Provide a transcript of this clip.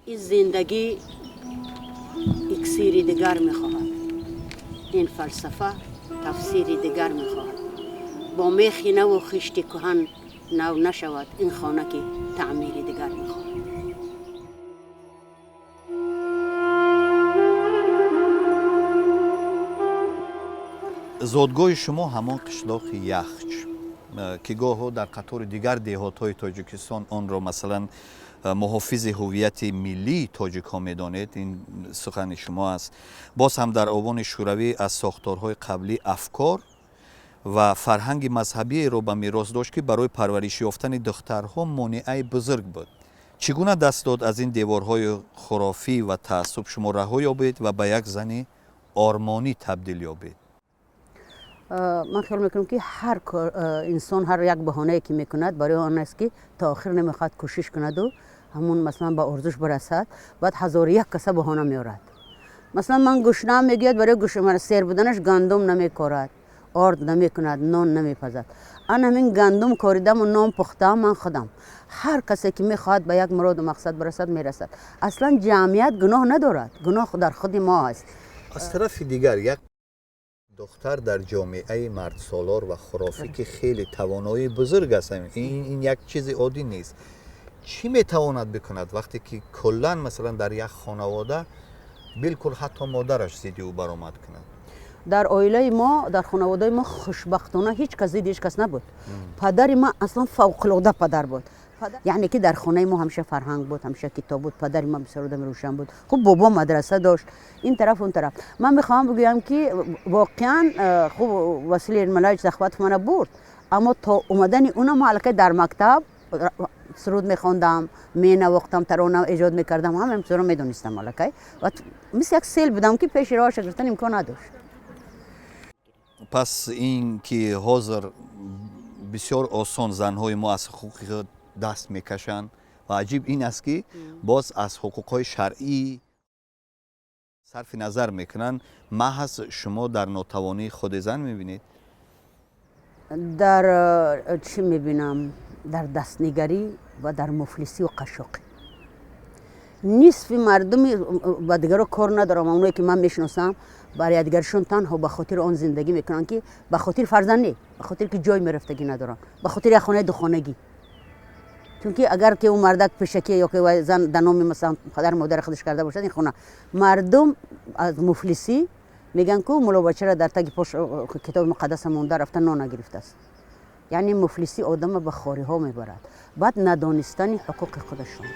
این زندگی اکسیری دیگر میخواهد. این فلسفه تفسیری دیگر میخواهد. با میخی نو و خشت کهن نو نشود. این خانه که تعمیری دیگر میخواهد. زادگاه شما همان قشلاق یخچ که گاه در قطار دیگر دهات های تاجیکستان آن را مثلا محافظ هویت ملی تاجیک ها میدانید. این سخن شما است. باز هم در آوان شوروی از ساختارهای قبلی افکار و فرهنگ مذهبی را به میراث داشت که برای پرورش یافتن دخترها مانعه بزرگ بود. چگونه دست داد از این دیوارهای خرافی و تعصب شما رها یابید و به یک زن آرمانی تبدیل یابید؟ من خیال میکنم که هر انسان هر یک بهانه که میکند برای آن است که تا آخر نمیخواد کوشش کند و همون مثلا به ارزش برسد. بعد هزار یک کس بهانه میارد. مثلا من گشنه میگید برای گوشت سیر بودنش گندم نمیکارد، آرد نمیکند، نان نمیپزد. انا همین گندم کاریدم و نان پختم من خودم. هر کسی که میخواد به یک مراد و مقصد برسد میرسد. اصلا جمعیت گناه ندارد. گناه در خود ما است. از طرف دیگر یک دختر در جامعه مرد سالار و خرافی که خیلی توانایی بزرگ است، این یک چیز عادی نیست. چی میتواند بکند وقتی که کلا مثلا در یک خانواده بالکل حتی مادرش زیدی او برآمد کند؟ در عائله ما در خانواده ما خوشبختانه هیچ کس زید هیچ کس نبود. پدر ما اصلا فوق العاده پدر بود. یعنی که در خانه ما همیشه فرهنگ بود، همیشه کتاب بود. پدر ما بسیار آدم روشن بود. خب بابا مدرسه داشت، این طرف اون طرف. من میخوام بگم که واقعا خب وسیله ملایج زخوت من برد، اما تا اومدن اونم حلقه در مکتب سرود میخوندم، مینواختم، ترانه ایجاد میکردم، همه چیزا رو میدونستم حلقه. و مثل یک سیل بودم که پیش راه گرفتن امکان نداشت. پس این که حاضر بسیار آسان زنهای ما از حقوق دست میکشند و عجیب این است که باز از حقوقهای شرعی صرف نظر میکنن. محض شما در ناتوانی خود زن میبینید؟ در چی میبینم؟ در دستنگری و در مفلسی و قشاقی. نصف مردم با دیگر کار ندارم. اونایی که من میشناسم برای دیگرشون تنها به خاطر آن زندگی میکنن که به خاطر فرزند نه، به خاطر که جای میرفتگی ندارن، به خاطر یک خانه دو خانگی. چون که اگر که اون مردک پشکی یا که زن در نام مثلا پدر مادر خودش کرده باشد این خونه، مردم از مفلسی میگن که مولا بچه را در تگ پشت کتاب مقدس مونده رفته نان نگرفته است. یعنی مفلسی آدم به خواری ها میبرد. بعد ندانستن حقوق خودشون.